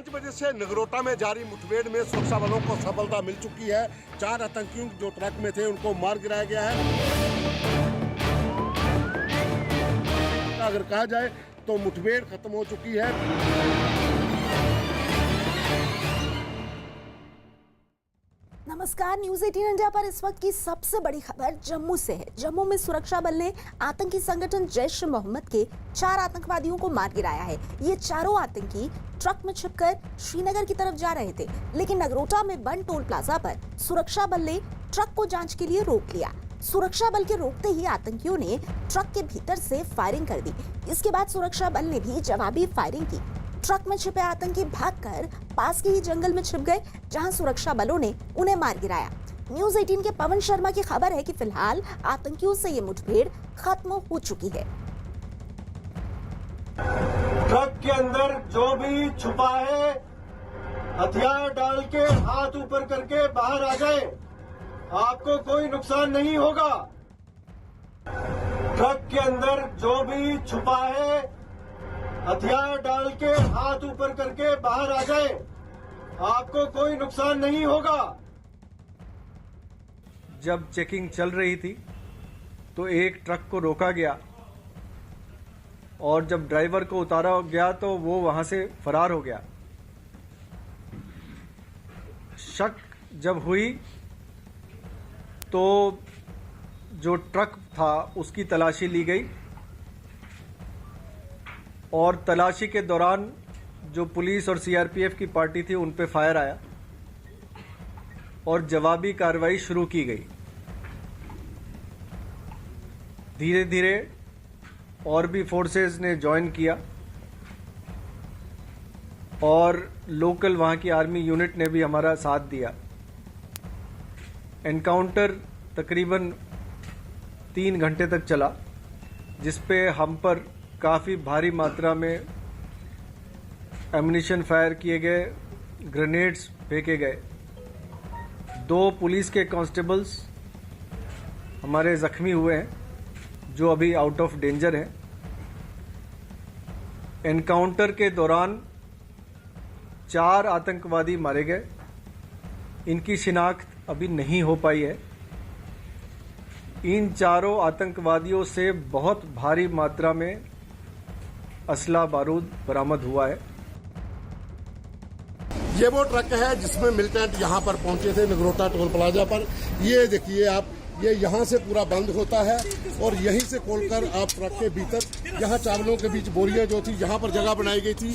5 बजे से नगरोटा में जारी मुठभेड़ में सुरक्षा बलों को सफलता मिल चुकी है। 4 आतंकियों जो ट्रक में थे उनको मार गिराया गया है। अगर कहा जाए तो मुठभेड़ खत्म हो चुकी है। नमस्कार, न्यूज 18 इंडिया पर इस वक्त की सबसे बड़ी खबर जम्मू से है। जम्मू में सुरक्षा बल ने आतंकी संगठन जैश ए मोहम्मद के 4 आतंकवादियों को मार गिराया है। ये चारों आतंकी ट्रक में छिपकर श्रीनगर की तरफ जा रहे थे, लेकिन नगरोटा में बंद टोल प्लाजा पर सुरक्षा बल ने ट्रक को जांच के लिए रोक लिया। सुरक्षा बल के रोकते ही आतंकियों ने ट्रक के भीतर से फायरिंग कर दी। इसके बाद सुरक्षा बल ने भी जवाबी फायरिंग की। ट्रक में छिपे आतंकी भागकर पास के ही जंगल में छिप गए, जहां सुरक्षा बलों ने उन्हें मार गिराया। न्यूज 18 के पवन शर्मा की खबर है कि फिलहाल आतंकियों से ये मुठभेड़ खत्म हो चुकी है। ट्रक के अंदर जो भी छुपा है, हथियार डाल के हाथ ऊपर करके बाहर आ जाए, आपको कोई नुकसान नहीं होगा। ट्रक के अंदर जो भी छुपा है, हथियार डाल के हाथ ऊपर करके बाहर आ जाए, आपको कोई नुकसान नहीं होगा। जब चेकिंग चल रही थी तो एक ट्रक को रोका गया और जब ड्राइवर को उतारा गया तो वो वहां से फरार हो गया। शक जब हुई तो जो ट्रक था उसकी तलाशी ली गई और तलाशी के दौरान जो पुलिस और सीआरपीएफ की पार्टी थी उन पे फायर आया और जवाबी कार्रवाई शुरू की गई। धीरे धीरे और भी फोर्सेस ने ज्वाइन किया और लोकल वहां की आर्मी यूनिट ने भी हमारा साथ दिया। एनकाउंटर तकरीबन 3 घंटे तक चला, जिसपे हम पर काफ़ी भारी मात्रा में एम्युनिशन फायर किए गए, ग्रेनेड्स फेंके गए। 2 पुलिस के कांस्टेबल्स हमारे जख्मी हुए हैं, जो अभी आउट ऑफ डेंजर हैं। एनकाउंटर के दौरान 4 आतंकवादी मारे गए। इनकी शिनाख्त अभी नहीं हो पाई है। इन चारों आतंकवादियों से बहुत भारी मात्रा में असला बारूद बरामद हुआ है। ये वो ट्रक है जिसमें मिलिटेंट यहाँ पर पहुंचे थे नगरोटा टोल प्लाजा पर। ये देखिए आप, ये यहाँ से पूरा बंद होता है और यहीं से खोलकर आप ट्रक के भीतर, यहाँ चावलों के बीच बोरियां जो थी, यहाँ पर जगह बनाई गई थी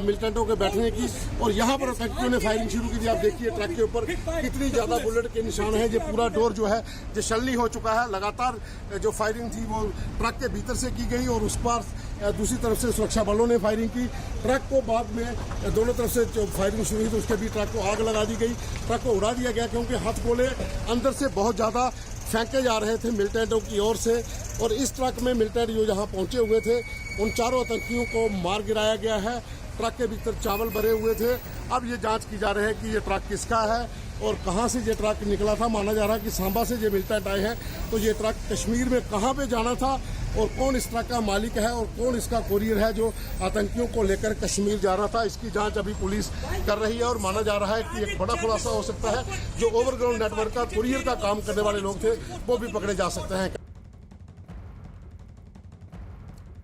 मिलिटेंटों के बैठने की, और यहाँ पर आतंकियों ने फायरिंग शुरू की थी। आप देखिए ट्रक के ऊपर कितनी ज्यादा बुलेट के निशान हैं। ये पूरा डोर जो है जो छलनी हो चुका है। लगातार जो फायरिंग थी वो ट्रक के भीतर से की गई और उस पार दूसरी तरफ से सुरक्षा बलों ने फायरिंग की। ट्रक को बाद में दोनों तरफ से जो फायरिंग शुरू हुई तो उसके भी ट्रक को आग लगा दी गई। ट्रक को उड़ा दिया गया क्योंकि हथगोले अंदर से बहुत ज़्यादा फेंके जा रहे थे मिलिटेंटों की ओर से। और इस ट्रक में मिलिटेंट जो यहाँ पहुँचे हुए थे उन चारों आतंकियों को मार गिराया गया है। ट्रक के भीतर चावल भरे हुए थे। अब ये जांच की जा रही है कि ये ट्रक किसका है और कहाँ से ये ट्रक निकला था। माना जा रहा है कि सांबा से ये मिलिटेंट आए हैं, तो ये ट्रक कश्मीर में कहाँ पे जाना था और कौन इस ट्रक का मालिक है और कौन इसका कोरियर है जो आतंकियों को लेकर कश्मीर जा रहा था। इसकी जांच अभी पुलिस कर रही है और माना जा रहा है कि एक बड़ा खुलासा हो सकता है। जो ओवरग्राउंड नेटवर्क का कोरियर का काम करने वाले लोग थे वो भी पकड़े जा सकते हैं।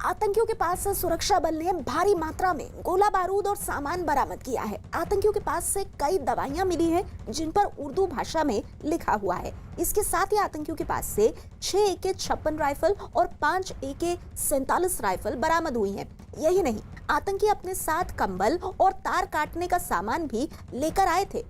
आतंकियों के पास से सुरक्षा बल ने भारी मात्रा में गोला बारूद और सामान बरामद किया है। आतंकियों के पास से कई दवाइयां मिली हैं जिन पर उर्दू भाषा में लिखा हुआ है। इसके साथ ही आतंकियों के पास से 6 AK-56 राइफल और 5 AK-47 राइफल बरामद हुई हैं। यही नहीं, आतंकी अपने साथ कंबल और तार काटने का सामान भी लेकर आए थे।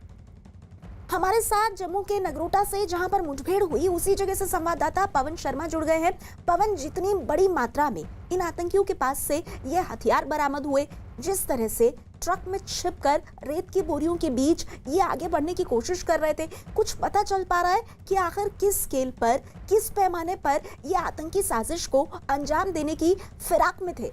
हमारे साथ जम्मू के नगरोटा से, जहां पर मुठभेड़ हुई, उसी जगह से संवाददाता पवन शर्मा जुड़ गए हैं। पवन, जितनी बड़ी मात्रा में इन आतंकियों के पास से ये हथियार बरामद हुए, जिस तरह से ट्रक में छिपकर रेत की बोरियों के बीच ये आगे बढ़ने की कोशिश कर रहे थे, कुछ पता चल पा रहा है कि आखिर किस स्केल पर, किस पैमाने पर ये आतंकी साजिश को अंजाम देने की फिराक में थे?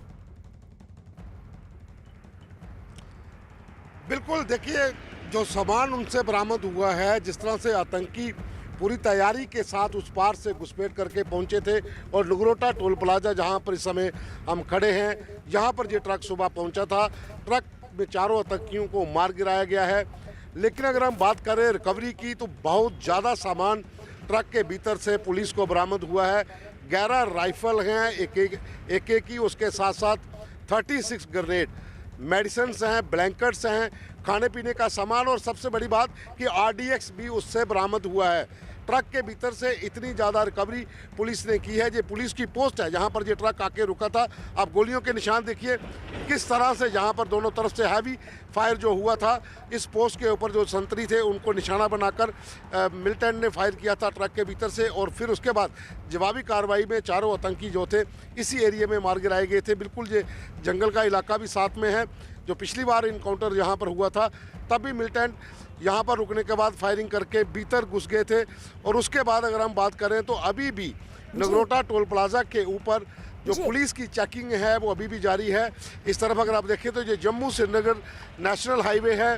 बिल्कुल, देखिए जो सामान उनसे बरामद हुआ है, जिस तरह से आतंकी पूरी तैयारी के साथ उस पार से घुसपैठ करके पहुंचे थे और नगरोटा टोल प्लाजा जहां पर इस समय हम खड़े हैं, यहाँ पर ये ट्रक सुबह पहुंचा था। ट्रक में चारों आतंकियों को मार गिराया गया है। लेकिन अगर हम बात करें रिकवरी की तो बहुत ज़्यादा सामान ट्रक के भीतर से पुलिस को बरामद हुआ है। 11 राइफल हैं एक की, उसके साथ साथ 36 ग्रेनेड, मेडिसिन हैं, ब्लैंकेट्स हैं, खाने पीने का सामान और सबसे बड़ी बात कि RDX भी उससे बरामद हुआ है। ट्रक के भीतर से इतनी ज़्यादा रिकवरी पुलिस ने की है। ये पुलिस की पोस्ट है जहाँ पर ये ट्रक आके रुका था। आप गोलियों के निशान देखिए किस तरह से यहाँ पर दोनों तरफ से हैवी फायर जो हुआ था, इस पोस्ट के ऊपर जो संतरी थे उनको निशाना बनाकर मिलिटेंट ने फायर किया था ट्रक के भीतर से। और फिर उसके बाद जवाबी कार्रवाई में चारों आतंकी जो थे इसी एरिया में मार गिराए गए थे। बिल्कुल ये जंगल का इलाका भी साथ में है। जो पिछली बार इनकाउंटर यहाँ पर हुआ था तब भी मिलिटेंट यहाँ पर रुकने के बाद फायरिंग करके भीतर घुस गए थे। और उसके बाद अगर हम बात करें तो अभी भी नगरोटा टोल प्लाजा के ऊपर जो पुलिस की चेकिंग है वो अभी भी जारी है। इस तरफ अगर आप देखें तो ये जम्मू श्रीनगर नेशनल हाईवे है।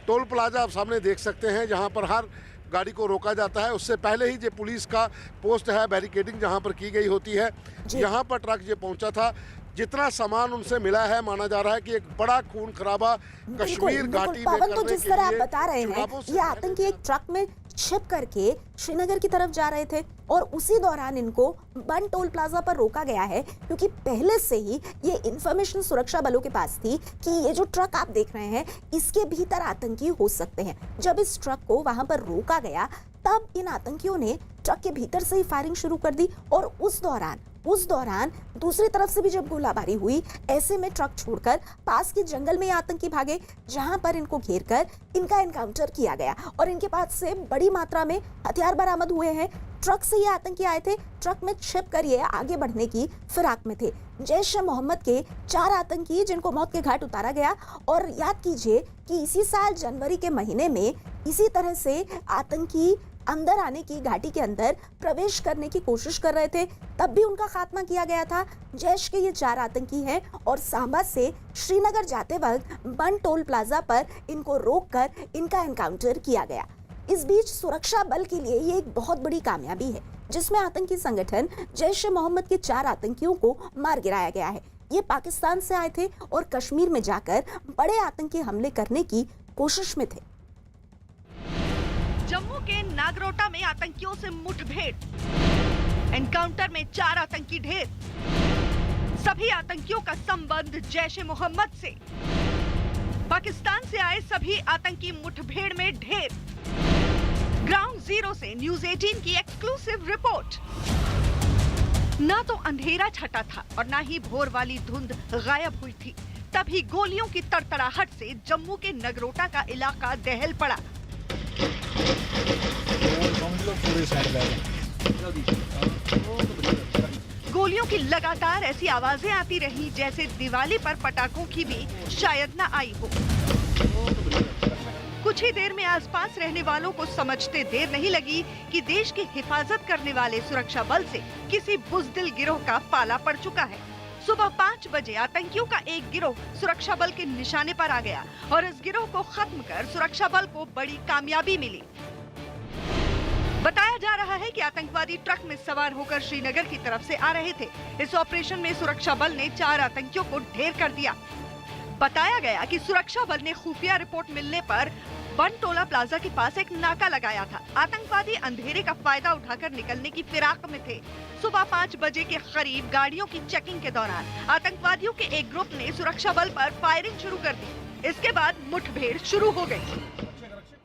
टोल प्लाजा आप सामने देख सकते हैं जहाँ पर हर गाड़ी को रोका जाता है। उससे पहले ही ये पुलिस का पोस्ट है, बैरिकेडिंग जहाँ पर की गई होती है। यहाँ पर ट्रक ये पहुँचा था। जितना सामान उनसे मिला है माना जा रहा है कि एक बड़ा खून खराबा कश्मीर घाटी में पवन, तो जिस तरह आप बता रहे हैं चुनावों से ये आतंकी एक ट्रक में छिप करके श्रीनगर की तरफ जा रहे थे और उसी दौरान इनको बन टोल प्लाजा पर रोका गया है, क्योंकि पहले से ही ये इंफॉर्मेशन सुरक्षा बलों के पास थी कि ये जो ट्रक आप देख रहे हैं इसके भीतर आतंकी हो सकते हैं। जब इस ट्रक को वहां पर रोका गया तब इन आतंकियों ने ट्रक के भीतर से ही फायरिंग शुरू कर दी और उस दौरान दूसरी तरफ से भी जब गोलाबारी हुई, ऐसे में ट्रक छोड़कर पास के जंगल में आतंकी भागे, जहां पर इनको घेरकर इनका एनकाउंटर किया गया और इनके पास से बड़ी मात्रा में हथियार बरामद हुए हैं। ट्रक से ये आतंकी आए थे, ट्रक में छिप कर ये आगे बढ़ने की फिराक में थे। जैश ए मोहम्मद के 4 आतंकी जिनको मौत के घाट उतारा गया। और याद कीजिए कि इसी साल जनवरी के महीने में इसी तरह से आतंकी अंदर आने की, घाटी के अंदर प्रवेश करने की कोशिश कर रहे थे, तब भी उनका खात्मा किया गया था। जैश के ये 4 आतंकी हैं और सांबा से श्रीनगर जाते वक्त बन टोल प्लाजा पर इनको रोककर इनका एनकाउंटर किया गया। इस बीच सुरक्षा बल के लिए ये एक बहुत बड़ी कामयाबी है जिसमें आतंकी संगठन जैश ए मोहम्मद के 4 आतंकियों को मार गिराया गया है। ये पाकिस्तान से आए थे और कश्मीर में जाकर बड़े आतंकी हमले करने की कोशिश में थे। जम्मू के नागरोटा में आतंकियों से मुठभेड़, एनकाउंटर में 4 आतंकी ढेर। सभी आतंकियों का संबंध जैश ए मोहम्मद से। पाकिस्तान से आए सभी आतंकी मुठभेड़ में ढेर। ग्राउंड जीरो से न्यूज 18 की एक्सक्लूसिव रिपोर्ट। ना तो अंधेरा छटा था और ना ही भोर वाली धुंध गायब हुई थी, तभी गोलियों की तड़तड़ाहट से जम्मू के नगरोटा का इलाका दहल पड़ा। गोलियों की लगातार ऐसी आवाजें आती रही जैसे दिवाली पर पटाखों की भी शायद न आई हो। कुछ ही देर में आसपास रहने वालों को समझते देर नहीं लगी कि देश की हिफाजत करने वाले सुरक्षा बल से किसी बुज़दिल गिरोह का पाला पड़ चुका है। सुबह 5 बजे आतंकियों का एक गिरोह सुरक्षा बल के निशाने पर आ गया और इस गिरोह को खत्म कर सुरक्षा बल को बड़ी कामयाबी मिली। बताया जा रहा है कि आतंकवादी ट्रक में सवार होकर श्रीनगर की तरफ से आ रहे थे। इस ऑपरेशन में सुरक्षा बल ने 4 आतंकियों को ढेर कर दिया। बताया गया कि सुरक्षा बल ने खुफिया रिपोर्ट मिलने पर बनटोला प्लाजा के पास एक नाका लगाया था। आतंकवादी अंधेरे का फायदा उठाकर निकलने की फिराक में थे। सुबह 5 बजे के करीब गाड़ियों की चेकिंग के दौरान आतंकवादियों के एक ग्रुप ने सुरक्षा बल पर फायरिंग शुरू कर दी। इसके बाद मुठभेड़ शुरू हो गई।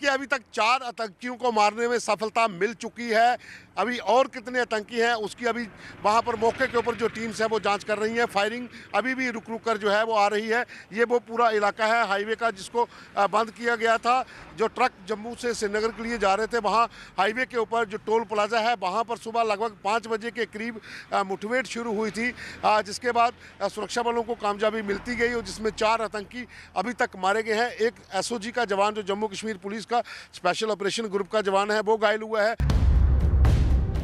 कि अभी तक 4 आतंकियों को मारने में सफलता मिल चुकी है। अभी और कितने आतंकी हैं उसकी अभी वहां पर मौके के ऊपर जो टीम्स है वो जांच कर रही हैं। फायरिंग अभी भी रुक रुक कर जो है वो आ रही है। ये वो पूरा इलाका है हाईवे का जिसको बंद किया गया था। जो ट्रक जम्मू से श्रीनगर के लिए जा रहे थे, वहाँ हाईवे के ऊपर जो टोल प्लाजा है वहाँ पर सुबह लगभग 5 बजे के करीब मुठभेड़ शुरू हुई थी, जिसके बाद सुरक्षा बलों को कामयाबी मिलती गई और जिसमें 4 आतंकी अभी तक मारे गए हैं। एक SOG का जवान जो जम्मू कश्मीर पुलिस का स्पेशल ऑपरेशन ग्रुप का जवान है वो घायल हुआ है।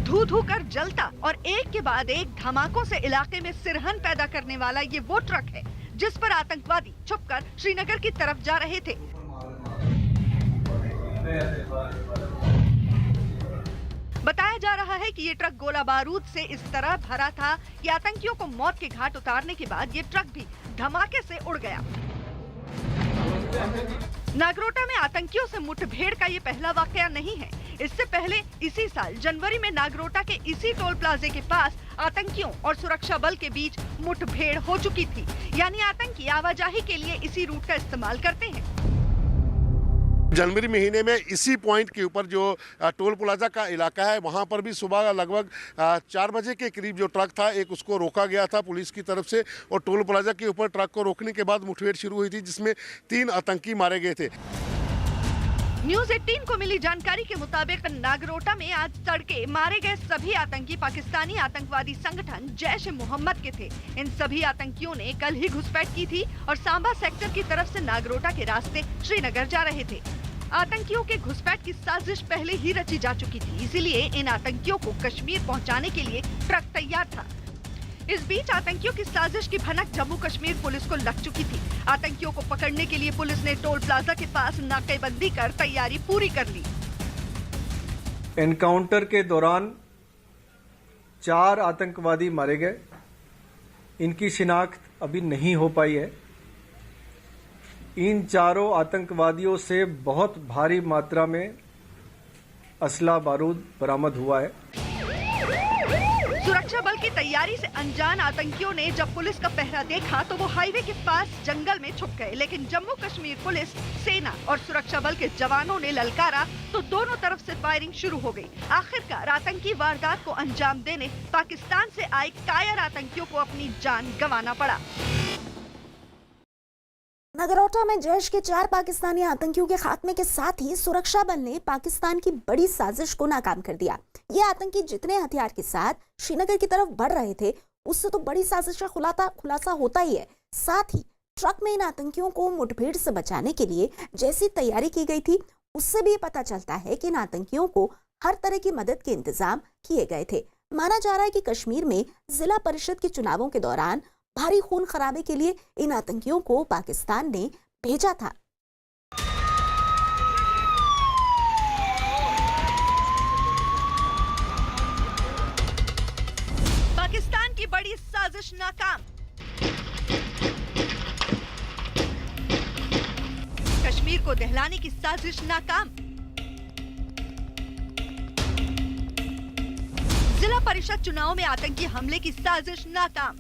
धू धू कर जलता और एक के बाद एक धमाकों से इलाके में सिरहन पैदा करने वाला ये वो ट्रक है जिस पर आतंकवादी छुपकर श्रीनगर की तरफ जा रहे थे। बताया जा रहा है कि ये ट्रक गोला बारूद से इस तरह भरा था कि आतंकियों को मौत के घाट उतारने के बाद ये ट्रक भी धमाके से उड़ गया। नागरोटा में आतंकियों से मुठभेड़ का ये पहला वाकया नहीं है। इससे पहले इसी साल जनवरी में नागरोटा के इसी टोल प्लाजे के पास आतंकियों और सुरक्षा बल के बीच मुठभेड़ हो चुकी थी। यानी आतंकी आवाजाही के लिए इसी रूट का इस्तेमाल करते हैं। जनवरी महीने में इसी पॉइंट के ऊपर जो टोल प्लाजा का इलाका है, वहां पर भी सुबह लगभग 4 बजे के करीब जो ट्रक था एक उसको रोका गया था पुलिस की तरफ से, और टोल प्लाजा के ऊपर ट्रक को रोकने के बाद मुठभेड़ शुरू हुई थी जिसमें 3 आतंकी मारे गए थे। न्यूज 18 को मिली जानकारी के मुताबिक नागरोटा में आज तड़के मारे गए सभी आतंकी पाकिस्तानी आतंकवादी संगठन जैश ए मोहम्मद के थे। इन सभी आतंकियों ने कल ही घुसपैठ की थी और सांबा सेक्टर की तरफ से नागरोटा के रास्ते श्रीनगर जा रहे थे। आतंकियों के घुसपैठ की साजिश पहले ही रची जा चुकी थी, इसलिए इन आतंकियों को कश्मीर पहुंचाने के लिए ट्रक तैयार था। इस बीच आतंकियों की साजिश की भनक जम्मू कश्मीर पुलिस को लग चुकी थी। आतंकियों को पकड़ने के लिए पुलिस ने टोल प्लाजा के पास नाकेबंदी कर तैयारी पूरी कर ली। एनकाउंटर के दौरान 4 आतंकवादी मारे गए। इनकी शिनाख्त अभी नहीं हो पाई है। इन चारों आतंकवादियों से बहुत भारी मात्रा में असला बारूद बरामद हुआ है। सुरक्षा बल की तैयारी से अनजान आतंकियों ने जब पुलिस का पहरा देखा तो वो हाईवे के पास जंगल में छुप गए, लेकिन जम्मू कश्मीर पुलिस, सेना और सुरक्षा बल के जवानों ने ललकारा तो दोनों तरफ से फायरिंग शुरू हो गई। आखिरकार आतंकी वारदात को अंजाम देने पाकिस्तान से आए कायर आतंकियों को अपनी जान गंवाना पड़ा। नागरोटा में जैश के 4 पाकिस्तानी आतंकियों के खात्मे के साथ ही सुरक्षा बल ने पाकिस्तान की बड़ी साजिश को नाकाम कर दिया। ये आतंकी जितने हथियार के साथ श्रीनगर की तरफ बढ़ रहे थे, उससे तो बड़ी साजिश का खुलासा होता ही है। साथ ही ट्रक में इन आतंकियों को मुठभेड़ से बचाने के लिए जैसी तैयारी की गई थी, उससे भी पता चलता है कि इन आतंकियों को हर तरह की मदद के इंतजाम किए गए थे। माना जा रहा है कि कश्मीर में जिला परिषद के चुनावों के दौरान भारी खून खराबे के लिए इन आतंकियों को पाकिस्तान ने भेजा था। पाकिस्तान की बड़ी साजिश नाकाम। कश्मीर को दहलाने की साजिश नाकाम। जिला परिषद चुनाव में आतंकी हमले की साजिश नाकाम।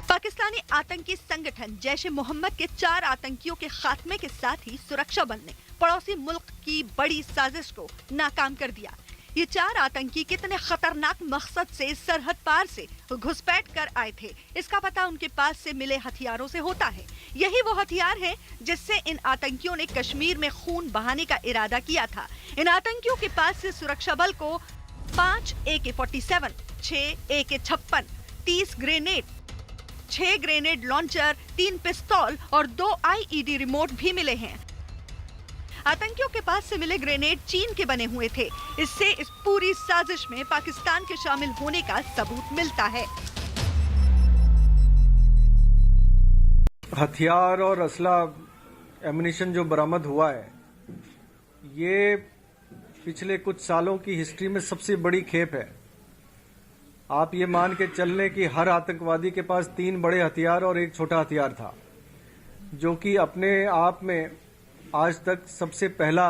पाकिस्तानी आतंकी संगठन जैश ए मोहम्मद के 4 आतंकियों के खात्मे के साथ ही सुरक्षा बल ने पड़ोसी मुल्क की बड़ी साजिश को नाकाम कर दिया। ये 4 आतंकी कितने खतरनाक मकसद से सरहद पार से घुसपैठ कर आए थे, इसका पता उनके पास से मिले हथियारों से होता है। यही वो हथियार है जिससे इन आतंकियों ने कश्मीर में खून बहाने का इरादा किया था। इन आतंकियों के पास से सुरक्षा बल को 5 AK-47, 6 AK-56, 30 grenade, 6 grenade launcher, 3 पिस्तौल और 2 IED रिमोट भी मिले हैं। आतंकियों के पास से मिले ग्रेनेड चीन के बने हुए थे। इससे इस पूरी साजिश में पाकिस्तान के शामिल होने का सबूत मिलता है। हथियार और असला एमुनिशन जो बरामद हुआ है, ये पिछले कुछ सालों की हिस्ट्री में सबसे बड़ी खेप है। आप ये मान के चल लें कि हर आतंकवादी के पास 3 बड़े हथियार और 1 छोटा हथियार था, जो कि अपने आप में आज तक सबसे पहला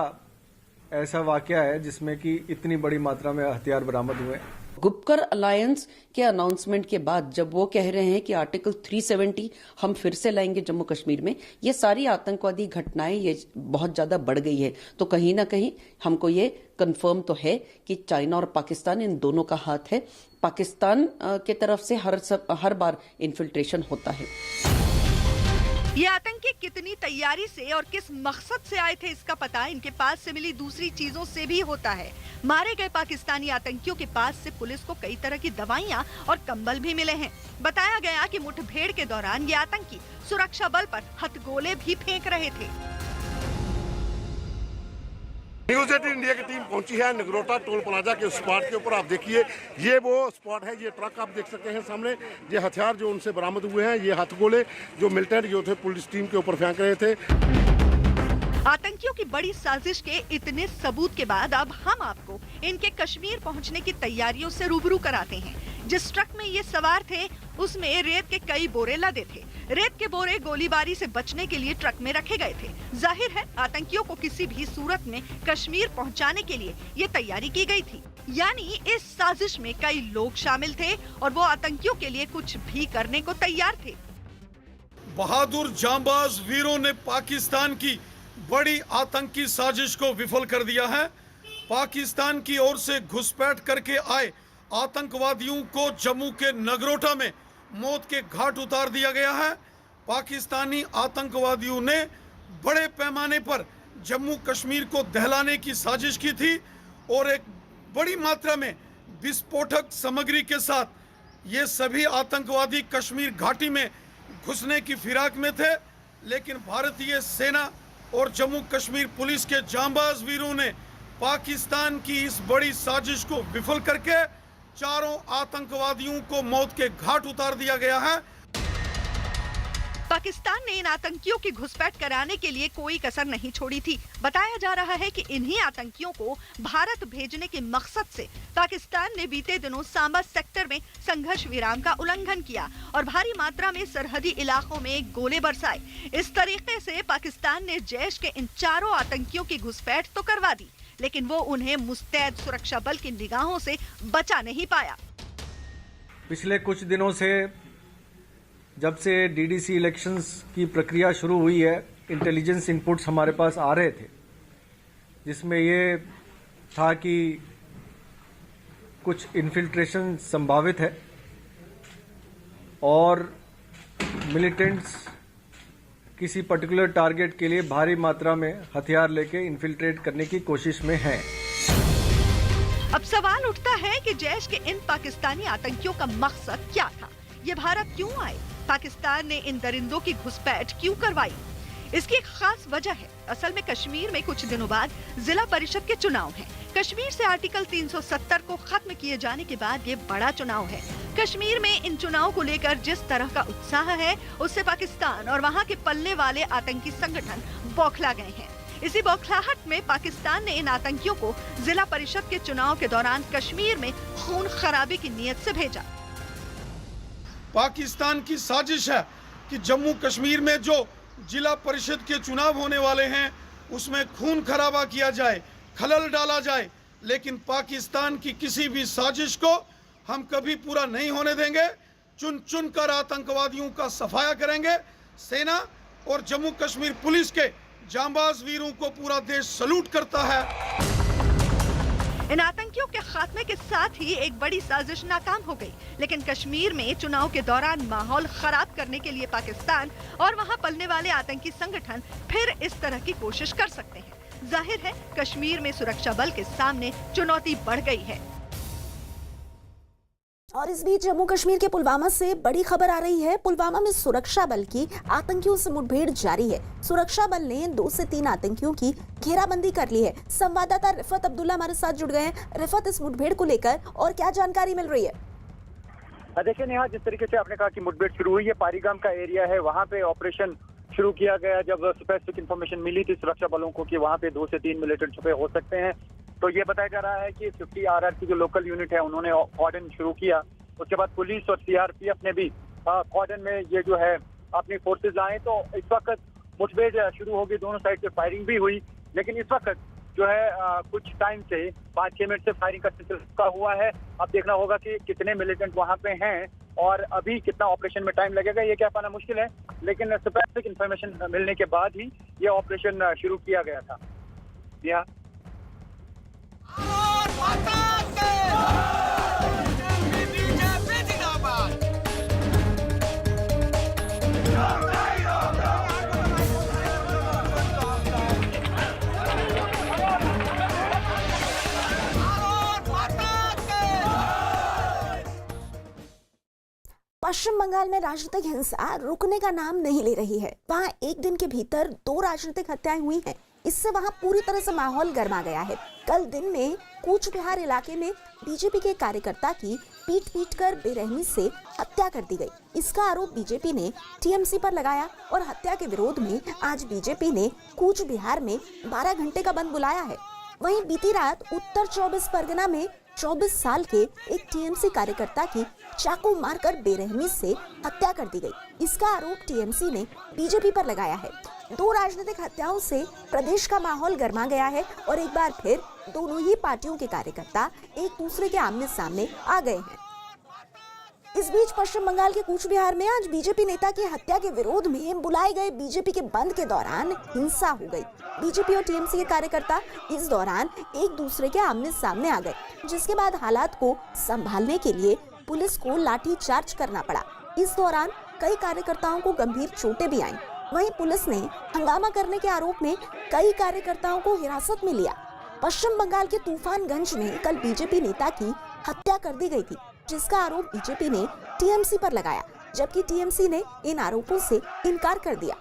ऐसा वाकया है जिसमें कि इतनी बड़ी मात्रा में हथियार बरामद हुए। गुपकर अलायंस के अनाउंसमेंट के बाद जब वो कह रहे हैं कि आर्टिकल 370 हम फिर से लाएंगे जम्मू कश्मीर में, ये सारी आतंकवादी घटनाएं ये बहुत ज्यादा बढ़ गई है, तो कहीं ना कहीं हमको ये कंफर्म तो है कि चाइना और पाकिस्तान इन दोनों का हाथ है। पाकिस्तान के तरफ से हर बार इन्फिल्ट्रेशन होता है। ये आतंकी कितनी तैयारी से और किस मकसद से आए थे, इसका पता इनके पास से मिली दूसरी चीजों से भी होता है। मारे गए पाकिस्तानी आतंकियों के पास से पुलिस को कई तरह की दवाइयां और कंबल भी मिले हैं। बताया गया कि मुठभेड़ के दौरान ये आतंकी सुरक्षा बल पर हथगोले भी फेंक रहे थे। न्यूज 18 इंडिया की टीम पहुंची है नागरोटा टोल प्लाजा के स्पॉट के ऊपर। आप देखिए, ये वो स्पॉट है, ये ट्रक आप देख सकते हैं सामने। ये हथियार जो उनसे बरामद हुए हैं, ये हथगोले जो मिलिटेंट जो थे पुलिस टीम के ऊपर फेंक रहे थे। आतंकियों की बड़ी साजिश के इतने सबूत के बाद अब हम आपको इनके कश्मीर पहुंचने की तैयारियों से रूबरू कराते हैं। जिस ट्रक में ये सवार थे उसमें रेत के कई बोरे लदे थे। रेत के बोरे गोलीबारी से बचने के लिए ट्रक में रखे गए थे। जाहिर है आतंकियों को किसी भी सूरत में कश्मीर पहुंचाने के लिए ये तैयारी की गई थी। यानी इस साजिश में कई लोग शामिल थे और वो आतंकियों के लिए कुछ भी करने को तैयार थे। बहादुर जांबाज वीरों ने पाकिस्तान की बड़ी आतंकी साजिश को विफल कर दिया है। पाकिस्तान की ओर से घुसपैठ करके आए आतंकवादियों को जम्मू के नगरोटा में मौत के घाट उतार दिया गया है। पाकिस्तानी आतंकवादियों ने बड़े पैमाने पर जम्मू कश्मीर को दहलाने की साजिश की थी और एक बड़ी मात्रा में विस्फोटक सामग्री के साथ ये सभी आतंकवादी कश्मीर घाटी में घुसने की फिराक में थे। लेकिन भारतीय सेना और जम्मू कश्मीर पुलिस के जांबाज वीरों ने पाकिस्तान की इस बड़ी साजिश को विफल करके चारों आतंकवादियों को मौत के घाट उतार दिया गया है। पाकिस्तान ने इन आतंकियों की घुसपैठ कराने के लिए कोई कसर नहीं छोड़ी थी। बताया जा रहा है कि इन्हीं आतंकियों को भारत भेजने के मकसद से पाकिस्तान ने बीते दिनों सांबा सेक्टर में संघर्ष विराम का उल्लंघन किया और भारी मात्रा में सरहदी इलाकों में गोले बरसाए। इस तरीके से पाकिस्तान ने जैश के इन चारों आतंकियों की घुसपैठ तो करवा दी, लेकिन वो उन्हें मुस्तैद सुरक्षा बल की निगाहों से बचा नहीं पाया। पिछले कुछ दिनों से जब से डीडीसी इलेक्शंस की प्रक्रिया शुरू हुई है, इंटेलिजेंस इनपुट्स हमारे पास आ रहे थे जिसमें ये था कि कुछ इन्फिल्ट्रेशन संभावित है और मिलिटेंट्स किसी पर्टिकुलर टारगेट के लिए भारी मात्रा में हथियार लेके इन्फिल्ट्रेट करने की कोशिश में हैं। अब सवाल उठता है कि जैश के इन पाकिस्तानी आतंकियों का मकसद क्या था? ये भारत क्यों आए? पाकिस्तान ने इन दरिंदों की घुसपैठ क्यों करवाई? इसकी एक खास वजह है। असल में कश्मीर में कुछ दिनों बाद जिला परिषद के चुनाव हैं। कश्मीर से आर्टिकल 370 को खत्म किए जाने के बाद ये बड़ा चुनाव है। कश्मीर में इन चुनाव को लेकर जिस तरह का उत्साह है उससे पाकिस्तान और वहाँ के पल्ले वाले आतंकी संगठन बौखला गए हैं। इसी बौखलाहट में पाकिस्तान ने इन आतंकियों को जिला परिषद के चुनाव के दौरान कश्मीर में खून खराबे की नीयत से भेजा। पाकिस्तान की साजिश है कि जम्मू कश्मीर में जो जिला परिषद के चुनाव होने वाले हैं उसमें खून खराबा किया जाए, खलल डाला जाए। लेकिन पाकिस्तान की किसी भी साजिश को हम कभी पूरा नहीं होने देंगे। चुन चुन कर आतंकवादियों का सफाया करेंगे। सेना और जम्मू कश्मीर पुलिस के जांबाज वीरों को पूरा देश सलूट करता है। इन आतंकियों के खात्मे के साथ ही एक बड़ी साजिश नाकाम हो गई। लेकिन कश्मीर में चुनाव के दौरान माहौल खराब करने के लिए पाकिस्तान और वहां पलने वाले आतंकी संगठन फिर इस तरह की कोशिश कर सकते हैं। जाहिर है कश्मीर में सुरक्षा बल के सामने चुनौती बढ़ गई है। और इस बीच जम्मू कश्मीर के पुलवामा से बड़ी खबर आ रही है। पुलवामा में सुरक्षा बल की आतंकियों से मुठभेड़ जारी है। सुरक्षा बल ने 2 से 3 आतंकियों की घेराबंदी कर ली है। संवाददाता रिफत अब्दुल्ला हमारे साथ जुड़ गए हैं। रिफत, इस मुठभेड़ को लेकर और क्या जानकारी मिल रही है? देखिए नेहा, जिस तरीके से आपने कहा कि मुठभेड़ शुरू हुई है, पारीगाम का एरिया है, वहाँ पे ऑपरेशन शुरू किया गया। जब स्पेसिफिक इन्फॉर्मेशन मिली थी सुरक्षा बलों को कि वहाँ पे 2 से 3 मिलिटेंट छुपे हो सकते हैं, तो ये बताया जा रहा है कि 50 RR की जो लोकल यूनिट है उन्होंने कॉर्डन शुरू किया। उसके बाद पुलिस और CRPF ने भी कॉर्डन में ये जो है अपनी फोर्सेज लाए। तो इस वक्त मुठभेड़ शुरू हो गई, दोनों साइड से फायरिंग भी हुई। लेकिन इस वक्त जो है कुछ टाइम से 5-6 मिनट से फायरिंग का सिलसिला हुआ है। अब देखना होगा कि कितने मिलिटेंट वहाँ पे हैं और अभी कितना ऑपरेशन में टाइम लगेगा ये क्या पाना मुश्किल है। लेकिन स्पेसिफिक इन्फॉर्मेशन मिलने के बाद ही ये ऑपरेशन शुरू किया गया था। यहाँ पश्चिम बंगाल में राजनीतिक हिंसा रुकने का नाम नहीं ले रही है। वहां एक दिन के भीतर 2 राजनीतिक हत्याएं हुई हैं। इससे वहां पूरी तरह से माहौल गर्मा गया है। कल दिन में कूच बिहार इलाके में बीजेपी के कार्यकर्ता की पीट पीट कर बेरहमी से हत्या कर दी गई। इसका आरोप बीजेपी ने टीएमसी पर लगाया और हत्या के विरोध में आज बीजेपी ने कूच बिहार में 12 घंटे का बंद बुलाया है। वहीं बीती रात उत्तर 24 परगना में 24 साल के एक टीएमसी कार्यकर्ता की चाकू मारकर बेरहमी से हत्या कर दी गई। इसका आरोप टीएमसी ने बीजेपी पर लगाया है। दो राजनीतिक हत्याओं से प्रदेश का माहौल गर्मा गया है और एक बार फिर दोनों ही पार्टियों के कार्यकर्ता एक दूसरे के आमने सामने आ गए हैं। इस बीच पश्चिम बंगाल के कूच बिहार में आज बीजेपी नेता की हत्या के विरोध में बुलाए गए बीजेपी के बंद के दौरान हिंसा हो गई। बीजेपी और टीएमसी के कार्यकर्ता इस दौरान एक दूसरे के आमने सामने आ गए, जिसके बाद हालात को संभालने के लिए पुलिस को लाठी चार्ज करना पड़ा। इस दौरान कई कार्यकर्ताओं को गंभीर चोटें भी आईं। वहीं पुलिस ने हंगामा करने के आरोप में कई कार्यकर्ताओं को हिरासत में लिया। पश्चिम बंगाल के तूफानगंज में कल बीजेपी नेता की हत्या कर दी गई थी, जिसका आरोप बीजेपी ने टीएमसी पर लगाया, जबकि टीएमसी ने इन आरोपों से इनकार कर दिया।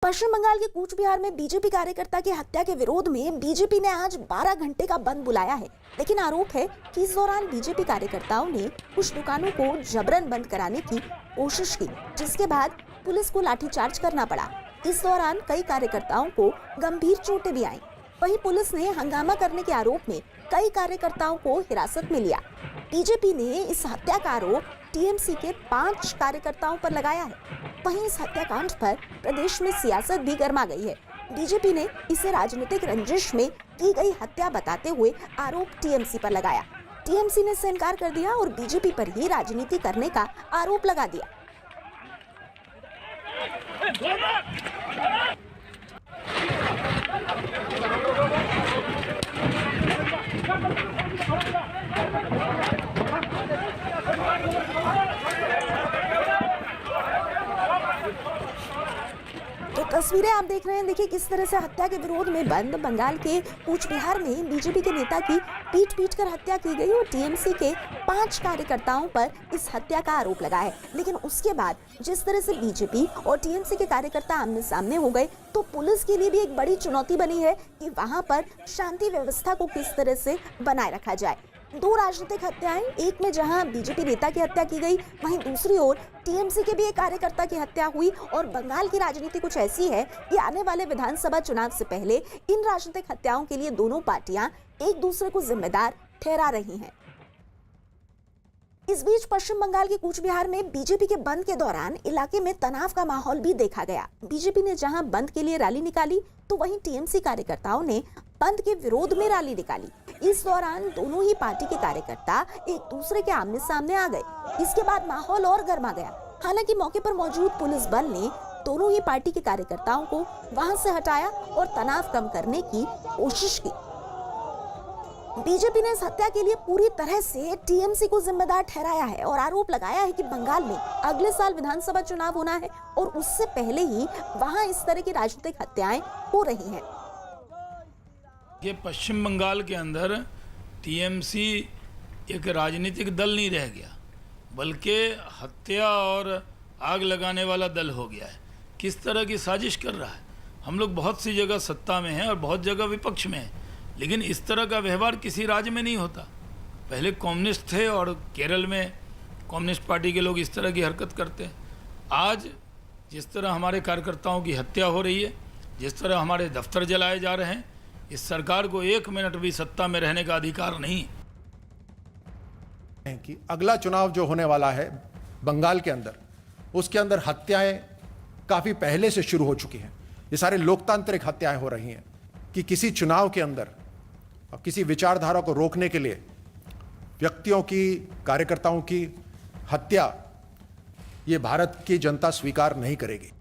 पश्चिम बंगाल के कूच बिहार में बीजेपी कार्यकर्ता की हत्या के विरोध में बीजेपी ने आज 12 घंटे का बंद बुलाया है, लेकिन आरोप है कि इस दौरान बीजेपी कार्यकर्ताओं ने कुछ दुकानों को जबरन बंद कराने की कोशिश की, जिसके बाद पुलिस को लाठीचार्ज करना पड़ा। इस दौरान कई कार्यकर्ताओं को गंभीर चोटें भी आईं। वहीं पुलिस ने हंगामा करने के आरोप में कई कार्यकर्ताओं को हिरासत में लिया। बीजेपी ने इस हत्या का आरोप टीएमसी के 5 कार्यकर्ताओं पर लगाया है। वहीं इस हत्याकांड पर प्रदेश में सियासत भी गर्मा गई है। बीजेपी ने इसे राजनीतिक रंजिश में की गई हत्या बताते हुए आरोप टीएमसी पर लगाया। टीएमसी ने इससे इनकार कर दिया और बीजेपी पर ही राजनीति करने का आरोप लगा दिया। तो तस्वीरें आप देख रहे हैं, देखिए किस तरह से हत्या के विरोध में बंद बंगाल के कूच बिहार में बीजेपी के नेता की पीट पीट कर हत्या की गई और टीएमसी के 5 कार्यकर्ताओं पर इस हत्या का आरोप लगा है। लेकिन उसके बाद जिस तरह से बीजेपी और टीएमसी के कार्यकर्ता आमने सामने हो गए, तो पुलिस के लिए भी एक बड़ी चुनौती बनी है कि वहां पर शांति व्यवस्था को किस तरह से बनाए रखा जाए। 2 राजनीतिक हत्याएं, एक में जहां बीजेपी नेता की हत्या की गई, वहीं दूसरी ओर टीएमसी के भी एक कार्यकर्ता की हत्या हुई। और बंगाल की राजनीति कुछ ऐसी है कि आने वाले विधानसभा चुनाव से पहले इन राजनीतिक हत्याओं के लिए दोनों पार्टियां एक दूसरे को जिम्मेदार ठहरा रही हैं। इस बीच पश्चिम बंगाल के कूच बिहार में बीजेपी के बंद के दौरान इलाके में तनाव का माहौल भी देखा गया। बीजेपी ने जहां बंद के लिए रैली निकाली, तो वहीं टीएमसी कार्यकर्ताओं ने बंद के विरोध में रैली निकाली। इस दौरान दोनों ही पार्टी के कार्यकर्ता एक दूसरे के आमने सामने आ गए। इसके बाद माहौल और गर्मा गया। हालांकि मौके पर मौजूद पुलिस बल ने दोनों ही पार्टी के कार्यकर्ताओं को वहां से हटाया और तनाव कम करने की कोशिश की। बीजेपी ने इस हत्या के लिए पूरी तरह से टीएमसी को जिम्मेदार ठहराया है और आरोप लगाया है कि बंगाल में अगले साल विधानसभा चुनाव होना है और उससे पहले ही वहां इस तरह की राजनीतिक हत्याएं हो रही हैं। ये पश्चिम बंगाल के अंदर टीएमसी एक राजनीतिक दल नहीं रह गया, बल्कि हत्या और आग लगाने वाला दल हो गया है। किस तरह की साजिश कर रहा है? हम लोग बहुत सी जगह सत्ता में हैं और बहुत जगह विपक्ष में हैं, लेकिन इस तरह का व्यवहार किसी राज्य में नहीं होता। पहले कम्युनिस्ट थे और केरल में कम्युनिस्ट पार्टी के लोग इस तरह की हरकत करते हैं। आज जिस तरह हमारे कार्यकर्ताओं की हत्या हो रही है, जिस तरह हमारे दफ्तर जलाए जा रहे हैं, इस सरकार को 1 मिनट भी सत्ता में रहने का अधिकार नहीं है। कि अगला चुनाव जो होने वाला है बंगाल के अंदर, उसके अंदर हत्याएं काफ़ी पहले से शुरू हो चुकी हैं। ये सारे लोकतांत्रिक हत्याएं हो रही हैं कि किसी चुनाव के अंदर किसी विचारधारा को रोकने के लिए व्यक्तियों की, कार्यकर्ताओं की हत्या ये भारत की जनता स्वीकार नहीं करेगी।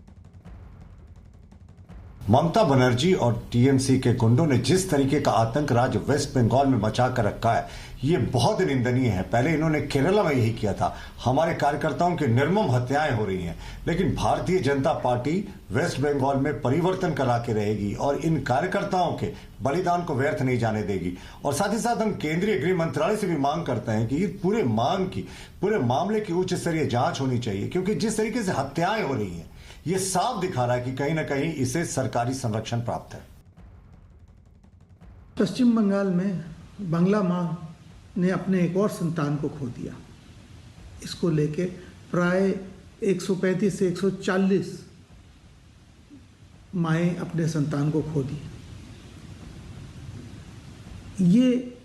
ममता बनर्जी और टीएमसी के गुंडों ने जिस तरीके का आतंक राज्य वेस्ट बंगाल में मचा कर रखा है, ये बहुत निंदनीय है। पहले इन्होंने केरला में यही किया था। हमारे कार्यकर्ताओं की निर्मम हत्याएं हो रही हैं, लेकिन भारतीय जनता पार्टी वेस्ट बंगाल में परिवर्तन करा के रहेगी और इन कार्यकर्ताओं के बलिदान को व्यर्थ नहीं जाने देगी। और साथ ही साथ हम केंद्रीय गृह मंत्रालय से भी मांग करते हैं कि पूरे मामले की उच्च स्तरीय जांच होनी चाहिए, क्योंकि जिस तरीके से हत्याएं हो रही हैं, ये साफ दिखा रहा है कि कहीं ना कहीं इसे सरकारी संरक्षण प्राप्त है। पश्चिम बंगाल में बांग्ला माँ ने अपने एक और संतान को खो दिया। इसको लेके प्राय 135 से 140 माएँ अपने संतान को खो दी। ये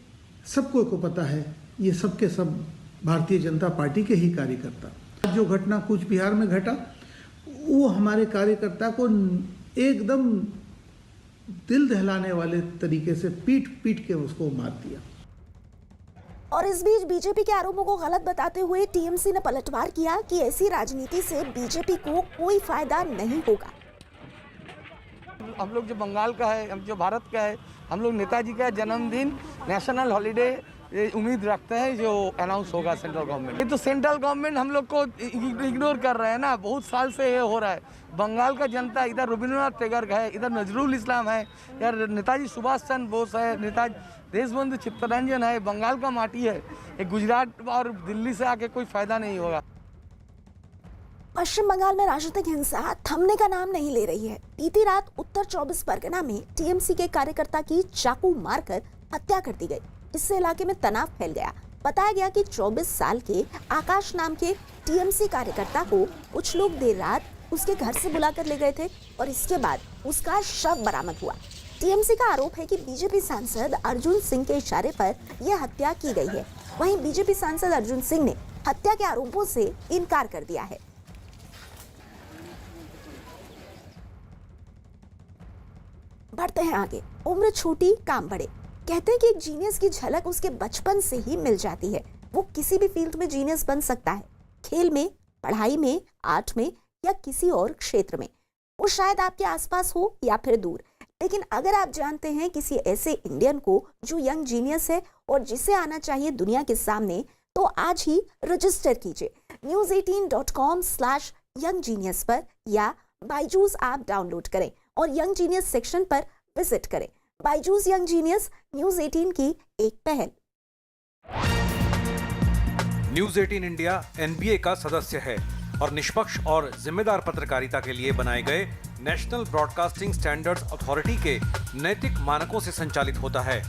सबको को पता है, ये सब के सब भारतीय जनता पार्टी के ही कार्यकर्ता। जो घटना कूच बिहार में घटा वो हमारे कार्यकर्ता को एकदम दिल दहलाने वाले तरीके से पीट पीट के उसको मार दिया। और इस बीच बीजेपी के आरोपों को गलत बताते हुए टीएमसी ने पलटवार किया कि ऐसी राजनीति से बीजेपी को कोई फायदा नहीं होगा। हम लोग जो बंगाल का है, जो भारत का है, हम लोग नेताजी का जन्मदिन नेशनल हॉलिडे उम्मीद रखते हैं जो अनाउंस होगा सेंट्रल गवर्नमेंट। ये तो सेंट्रल गवर्नमेंट हम लोग को इग्नोर कर रहे हैं ना, बहुत साल से ये हो रहा है। बंगाल का जनता इधर रविंद्रनाथ टैगोर है, इधर नजरुल इस्लाम है, यार नेताजी सुभाष चंद्र बोस है, नेताजी देशबंधु चित्तरंजन है, बंगाल का माटी है। एक गुजरात और दिल्ली से आके कोई फायदा नहीं होगा। पश्चिम बंगाल में राजनीतिक हिंसा थमने का नाम नहीं ले रही है। बीती रात उत्तर 24 परगना में टीएमसी के कार्यकर्ता की चाकू मारकर हत्या कर दी गई। इससे इलाके में तनाव फैल गया। बताया गया कि 24 साल के आकाश नाम के टीएमसी कार्यकर्ता को कुछ लोग देर रात उसके घर से बुलाकर ले गए थे और इसके बाद उसका शव बरामद हुआ। टीएमसी का आरोप है कि बीजेपी सांसद अर्जुन सिंह के इशारे पर यह हत्या की गई है। वहीं बीजेपी सांसद अर्जुन सिंह ने हत्या के आरोपों से इनकार कर दिया है। बढ़ते हैं आगे। उम्र छोटी काम बड़े। कहते हैं कि एक जीनियस की झलक उसके बचपन से ही मिल जाती है। वो किसी भी फील्ड में जीनियस बन सकता है, खेल में, पढ़ाई में, आर्ट में या किसी और क्षेत्र में। वो शायद आपके आसपास हो या फिर दूर। लेकिन अगर आप जानते हैं किसी ऐसे इंडियन को जो यंग जीनियस है और जिसे आना चाहिए दुनिया के सामने, तो आज ही रजिस्टर कीजिए news18.com/younggenius पर या बायजूस ऐप डाउनलोड करें और यंग जीनियस सेक्शन पर विजिट करें। बायजूस यंग जीनियस न्यूज 18 की एक पहल। न्यूज 18 इंडिया एनबीए का सदस्य है और निष्पक्ष और जिम्मेदार पत्रकारिता के लिए बनाए गए नेशनल ब्रॉडकास्टिंग स्टैंडर्ड्स अथॉरिटी के नैतिक मानकों से संचालित होता है।